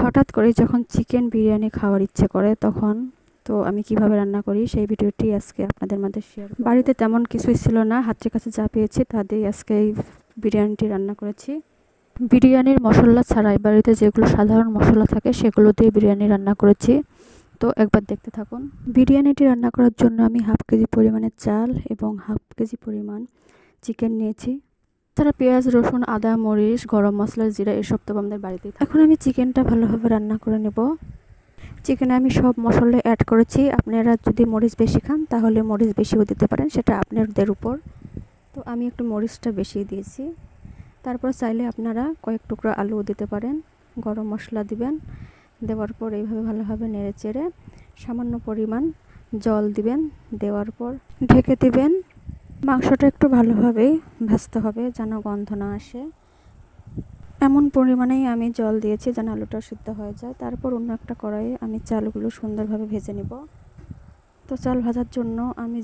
হঠাৎ করে যখন চিকেন বিরিয়ানি খাওয়ার ইচ্ছে করে তখন তো আমি কিভাবে রান্না করি সেই ভিডিওটি আজকে আপনাদের মধ্যে শেয়ার করব। বাড়িতে তেমন কিছুই ছিল না, হাতের কাছে যা পেয়েছি তা দিয়ে আজকে এই বিরিয়ানিটি রান্না করেছি। বিরিয়ানির মশলা ছাড়াই বাড়িতে যেগুলো সাধারণ মশলা থাকে সেগুলো দিয়ে বিরিয়ানি রান্না করেছি। তো একবার দেখতে থাকুন। বিরিয়ানিটি রান্না করার জন্য আমি হাফ কেজি পরিমাণের চাল এবং হাফ কেজি পরিমাণ চিকেন নিয়েছি। তাছাড়া পেঁয়াজ, রসুন, আদা, মরিচ, গরম মশলা, জিরা এসব তো আমাদের বাড়িতেই থাকে। এখন আমি চিকেনটা ভালোভাবে রান্না করে নেব। চিকেনে আমি সব মশলা অ্যাড করেছি। আপনারা যদি মরিচ বেশি খান তাহলে মরিচ বেশিও দিতে পারেন, সেটা আপনাদের উপর। তো আমি একটু মরিচটা বেশি দিয়েছি। তারপর চাইলে আপনারা কয়েক টুকরা আলুও দিতে পারেন। গরম মশলা দিবেন, দেওয়ার পর এইভাবে ভালোভাবে নেড়ে চেড়ে সামান্য পরিমাণ জল দিবেন, দেওয়ার পর ঢেকে দিবেন। মাংসটা একটু ভালোভাবে ভাজতে হবে যেন গন্ধ না আসে, এমন পরিমাণেই আমি জল দিয়েছি যেন আলুটা সিদ্ধ হয়ে যায়। তারপর অন্য একটা কড়াইয়ে আমি চালগুলো সুন্দরভাবে ভেজে নিব। তো চাল ভাজার জন্য আমি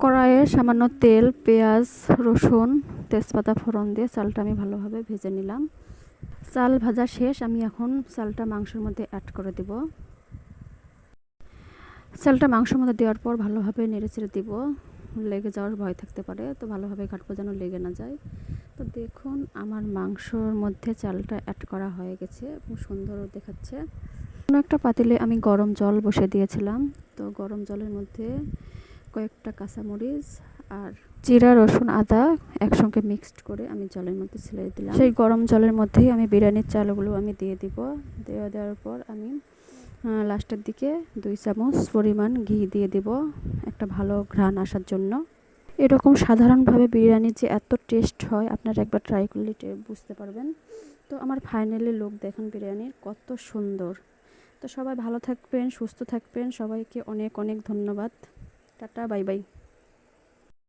কড়াইয়ে সামান্য তেল, পেঁয়াজ, রসুন, তেজপাতা ফোড়ন দিয়ে চালটা আমি ভালোভাবে ভেজে নিলাম। চাল ভাজা শেষ, আমি এখন চালটা মাংসের মধ্যে অ্যাড করে দেব। চালটা মাংসের মধ্যে দেওয়ার পর ভালোভাবে নেড়ে চেড়ে দিব। লেগে যাওয়ার ভয় থাকতে পারে, তো ভালোভাবে ঘাটবো যেন লেগে না যায়। তো দেখুন আমার মাংসর মধ্যে চালটা অ্যাড করা হয়ে গেছে, খুব সুন্দর দেখাচ্ছে। অন্য একটা পাতিলে আমি গরম জল বসে দিয়েছিলাম। তো গরম জলের মধ্যে কয়েকটা কাঁচামরিচ আর জিরা, রসুন, আদা একসঙ্গে মিক্সড করে আমি জলের মধ্যে ছেড়ে দিলাম। সেই গরম জলের মধ্যেই আমি বিরিয়ানির চালগুলো আমি দিয়ে দিব। দেওয়ার পর আমি লাস্টের দিকে 2 চামচ পরিমাণ ঘি দিয়ে দিব, একটা ভালো ঘ্রাণ আসার জন্য। এরকম সাধারণভাবে বিরিয়ানি যে এত টেস্ট হয় আপনারা একবার ট্রাই করলে বুঝতে পারবেন। তো আমার ফাইনালি লুক দেখুন বিরিয়ানির কত সুন্দর। তো সবাই ভালো থাকবেন, সুস্থ থাকবেন, সবাইকে অনেক অনেক ধন্যবাদ। Tata, bye bye.